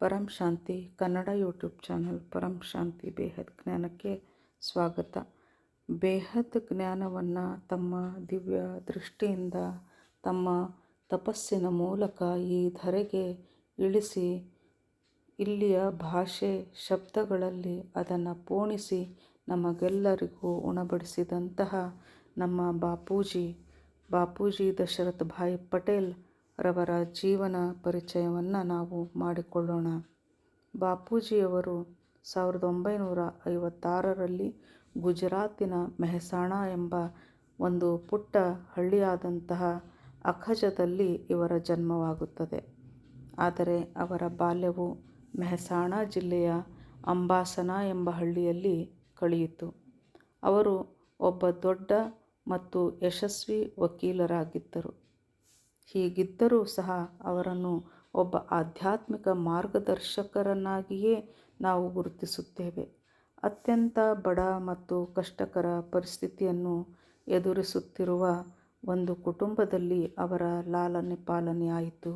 ಪರಂ ಶಾಂತಿ Kannada YouTube channel ಪರಂ ಶಾಂತಿ ಬೇಹದ್ ಜ್ಞಾನಕ್ಕೆ ಸ್ವಾಗತ. ಬೇಹದ್ ಜ್ಞಾನವನ್ನು ತಮ್ಮ ದಿವ್ಯ ದೃಷ್ಟಿಯಿಂದ ತಮ್ಮ ತಪಸ್ಸಿನ ಮೂಲಕ ಈ ಧರೆಗೆ ಇಳಿಸಿ ಇಲ್ಲಿಯ ಭಾಷೆ ಶಬ್ದಗಳಲ್ಲಿ ಅದನ್ನು ಪೋಣಿಸಿ ನಮಗೆಲ್ಲರಿಗೂ ಉಣಬಡಿಸಿದಂತಹ ನಮ್ಮ ಬಾಪೂಜಿ ದಶರಥ್ ಭಾಯ್ ಪಟೇಲ್ ರವರ ಜೀವನ ಪರಿಚಯವನ್ನು ನಾವು ಮಾಡಿಕೊಳ್ಳೋಣ. ಬಾಪೂಜಿಯವರು 1956ರಲ್ಲಿ ಗುಜರಾತಿನ ಮೆಹಸಾಣ ಎಂಬ ಒಂದು ಪುಟ್ಟ ಹಳ್ಳಿಯಾದಂತಹ ಅಖಜದಲ್ಲಿ ಇವರ ಜನ್ಮವಾಗುತ್ತದೆ. ಆದರೆ ಅವರ ಬಾಲ್ಯವು ಮೆಹಸಾಣ ಜಿಲ್ಲೆಯ ಅಂಬಾಸನ ಎಂಬ ಹಳ್ಳಿಯಲ್ಲಿ ಕಳೆಯಿತು. ಅವರು ಒಬ್ಬ ದೊಡ್ಡ ಮತ್ತು ಯಶಸ್ವಿ ವಕೀಲರಾಗಿದ್ದರು. ಹೀಗಿದ್ದರೂ ಸಹ ಅವರನ್ನು ಒಬ್ಬ ಆಧ್ಯಾತ್ಮಿಕ ಮಾರ್ಗದರ್ಶಕರನ್ನಾಗಿಯೇ ನಾವು ಗುರುತಿಸುತ್ತೇವೆ. ಅತ್ಯಂತ ಬಡ ಮತ್ತು ಕಷ್ಟಕರ ಪರಿಸ್ಥಿತಿಯನ್ನು ಎದುರಿಸುತ್ತಿರುವ ಒಂದು ಕುಟುಂಬದಲ್ಲಿ ಅವರ ಲಾಲನೆ ಪಾಲನೆಯಾಯಿತು.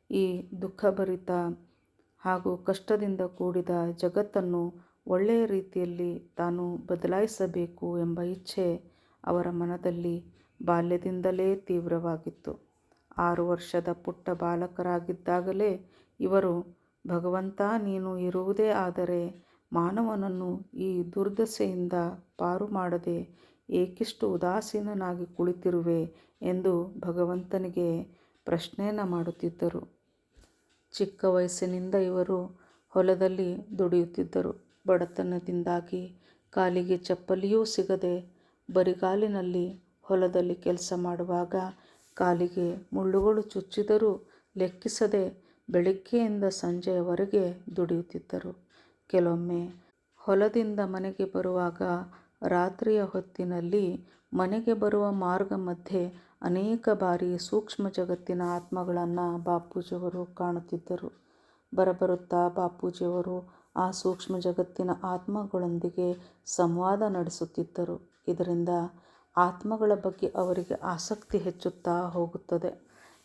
ಈ ದುಃಖಭರಿತ ಹಾಗೂ ಕಷ್ಟದಿಂದ ಕೂಡಿದ ಜಗತ್ತನ್ನು ಒಳ್ಳೆಯ ರೀತಿಯಲ್ಲಿ ತಾನು ಬದಲಾಯಿಸಬೇಕು ಎಂಬ ಇಚ್ಛೆ ಅವರ ಮನದಲ್ಲಿ ಬಾಲ್ಯದಿಂದಲೇ ತೀವ್ರವಾಗಿತ್ತು. 6 ವರ್ಷದ ಪುಟ್ಟ ಬಾಲಕರಾಗಿದ್ದಾಗಲೇ ಇವರು, ಭಗವಂತ, ನೀನು ಇರುವುದೇ ಆದರೆ ಮಾನವನನ್ನು ಈ ದುರ್ದಶೆಯಿಂದ ಪಾರು ಮಾಡದೆ ಏಕಿಷ್ಟು ಉದಾಸೀನನಾಗಿ ಕುಳಿತಿರುವೆ ಎಂದು ಭಗವಂತನಿಗೆ ಪ್ರಶ್ನೆಯನ್ನು ಮಾಡುತ್ತಿದ್ದರು. ಚಿಕ್ಕ ವಯಸ್ಸಿನಿಂದ ಇವರು ಹೊಲದಲ್ಲಿ ದುಡಿಯುತ್ತಿದ್ದರು. ಬಡತನದಿಂದಾಗಿ ಕಾಲಿಗೆ ಚಪ್ಪಲಿಯೂ ಸಿಗದೆ ಬರಿಗಾಲಿನಲ್ಲಿ ಹೊಲದಲ್ಲಿ ಕೆಲಸ ಮಾಡುವಾಗ ಕಾಲಿಗೆ ಮುಳ್ಳುಗಳು ಚುಚ್ಚಿದರೂ ಲೆಕ್ಕಿಸದೆ ಬೆಳಿಗ್ಗೆಯಿಂದ ಸಂಜೆಯವರೆಗೆ ದುಡಿಯುತ್ತಿದ್ದರು. ಕೆಲವೊಮ್ಮೆ ಹೊಲದಿಂದ ಮನೆಗೆ ಬರುವಾಗ ರಾತ್ರಿಯ ಹೊತ್ತಿನಲ್ಲಿ ಮನೆಗೆ ಬರುವ ಮಾರ್ಗ ಮಧ್ಯೆ ಅನೇಕ ಬಾರಿ ಸೂಕ್ಷ್ಮ ಜಗತ್ತಿನ ಆತ್ಮಗಳನ್ನು ಬಾಪೂಜಿಯವರು ಕಾಣುತ್ತಿದ್ದರು. ಬರಬರುತ್ತಾ ಬಾಪೂಜಿಯವರು ಆ ಸೂಕ್ಷ್ಮ ಜಗತ್ತಿನ ಆತ್ಮಗಳೊಂದಿಗೆ ಸಂವಾದ ನಡೆಸುತ್ತಿದ್ದರು. ಇದರಿಂದ ಆತ್ಮಗಳ ಬಗ್ಗೆ ಅವರಿಗೆ ಆಸಕ್ತಿ ಹೆಚ್ಚುತ್ತಾ ಹೋಗುತ್ತದೆ.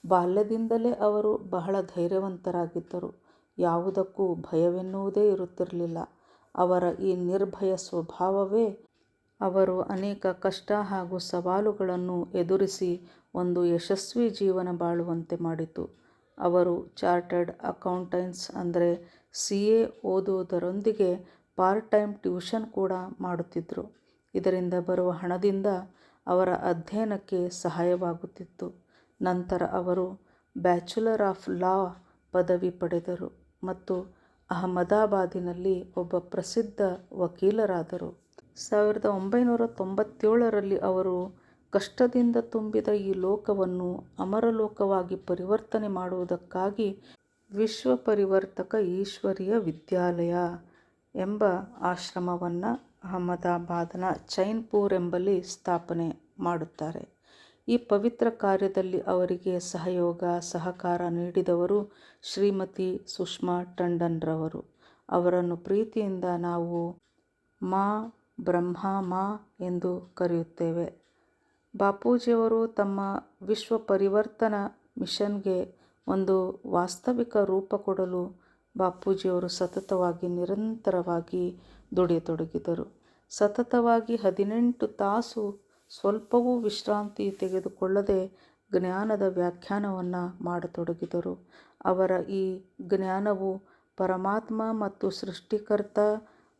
ಬಾಲ್ಯದಿಂದಲೇ ಅವರು ಬಹಳ ಧೈರ್ಯವಂತರಾಗಿದ್ದರು. ಯಾವುದಕ್ಕೂ ಭಯವೆನ್ನುವುದೇ ಇರುತ್ತಿರಲಿಲ್ಲ. ಅವರ ಈ ನಿರ್ಭಯ ಸ್ವಭಾವವೇ ಅವರು ಅನೇಕ ಕಷ್ಟ ಹಾಗೂ ಸವಾಲುಗಳನ್ನು ಎದುರಿಸಿ ಒಂದು ಯಶಸ್ವಿ ಜೀವನ ಬಾಳುವಂತೆ ಮಾಡಿತು. ಅವರು ಚಾರ್ಟರ್ಡ್ ಅಕೌಂಟೆಂಟ್ಸ್ ಅಂದರೆ CA ಓದುವುದರೊಂದಿಗೆ ಪಾರ್ಟ್ ಟೈಮ್ ಟ್ಯೂಷನ್ ಕೂಡ ಮಾಡುತ್ತಿದ್ದರು. ಇದರಿಂದ ಬರುವ ಹಣದಿಂದ ಅವರ ಅಧ್ಯಯನಕ್ಕೆ ಸಹಾಯವಾಗುತ್ತಿತ್ತು. ನಂತರ ಅವರು ಬ್ಯಾಚುಲರ್ ಆಫ್ ಲಾ ಪದವಿ ಪಡೆದರು ಮತ್ತು ಅಹಮದಾಬಾದಿನಲ್ಲಿ ಒಬ್ಬ ಪ್ರಸಿದ್ಧ ವಕೀಲರಾದರು. 1997ರಲ್ಲಿ ಅವರು ಕಷ್ಟದಿಂದ ತುಂಬಿದ ಈ ಲೋಕವನ್ನು ಅಮರಲೋಕವಾಗಿ ಪರಿವರ್ತನೆ ಮಾಡುವುದಕ್ಕಾಗಿ ವಿಶ್ವ ಪರಿವರ್ತಕ ಈಶ್ವರೀಯ ವಿದ್ಯಾಲಯ ಎಂಬ ಆಶ್ರಮವನ್ನು ಅಹಮದಾಬಾದ್ನ ಚೈನ್ಪುರ್ ಎಂಬಲ್ಲಿ ಸ್ಥಾಪನೆ ಮಾಡುತ್ತಾರೆ. ಈ ಪವಿತ್ರ ಕಾರ್ಯದಲ್ಲಿ ಅವರಿಗೆ ಸಹಕಾರ ನೀಡಿದವರು ಶ್ರೀಮತಿ ಸುಷ್ಮಾ ಟಂಡನ್ ರವರು. ಅವರನ್ನು ಪ್ರೀತಿಯಿಂದ ನಾವು ಮಾಂ ಬ್ರಹ್ಮ ಎಂದು ಕರೆಯುತ್ತೇವೆ. ಬಾಪೂಜಿಯವರು ತಮ್ಮ ವಿಶ್ವ ಪರಿವರ್ತನಾ ಮಿಷನ್ಗೆ ಒಂದು ವಾಸ್ತವಿಕ ರೂಪ ಕೊಡಲು ಬಾಪೂಜಿಯವರು ಸತತವಾಗಿ ನಿರಂತರವಾಗಿ ದುಡಿಯತೊಡಗಿದರು. ಸತತವಾಗಿ 18 ತಾಸು ಸ್ವಲ್ಪವೂ ವಿಶ್ರಾಂತಿ ತೆಗೆದುಕೊಳ್ಳದೆ ಜ್ಞಾನದ ವ್ಯಾಖ್ಯಾನವನ್ನು ಮಾಡತೊಡಗಿದರು. ಅವರ ಈ ಜ್ಞಾನವು ಪರಮಾತ್ಮ ಮತ್ತು ಸೃಷ್ಟಿಕರ್ತ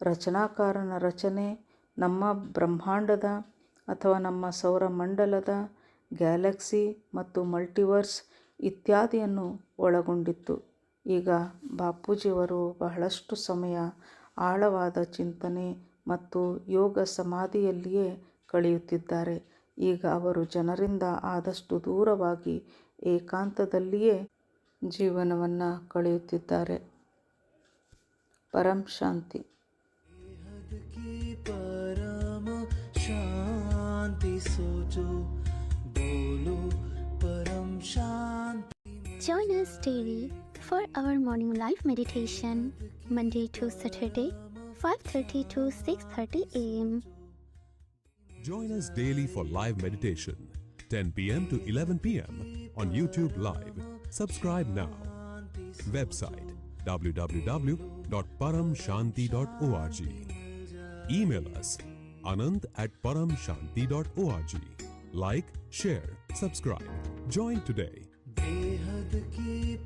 ರಚನಾಕಾರನ ರಚನೆ, ನಮ್ಮ ಬ್ರಹ್ಮಾಂಡದ ಅಥವಾ ನಮ್ಮ ಸೌರಮಂಡಲದ, ಗ್ಯಾಲಕ್ಸಿ ಮತ್ತು ಮಲ್ಟಿವರ್ಸ್ ಇತ್ಯಾದಿಯನ್ನು ಒಳಗೊಂಡಿತ್ತು. ಈಗ ಬಾಪೂಜಿಯವರು ಬಹಳಷ್ಟು ಸಮಯ ಆಳವಾದ ಚಿಂತನೆ ಮತ್ತು ಯೋಗ ಸಮಾಧಿಯಲ್ಲಿಯೇ ಕಳೆಯುತ್ತಿದ್ದಾರೆ. ಈಗ ಅವರು ಜನರಿಂದ ಆದಷ್ಟು ದೂರವಾಗಿ ಏಕಾಂತದಲ್ಲಿಯೇ ಜೀವನವನ್ನು ಕಳೆಯುತ್ತಿದ್ದಾರೆ. ಪರಂ ಶಾಂತಿ. Join us daily for our morning live meditation, Monday to Saturday, 5:30 to 6:30 a.m. Join us daily for live meditation, 10 p.m. to 11 p.m. on YouTube Live. Subscribe now. Website www.paramshanti.org. Email us anant@paramshanti.org. Like, share, subscribe. Join today. बेहद की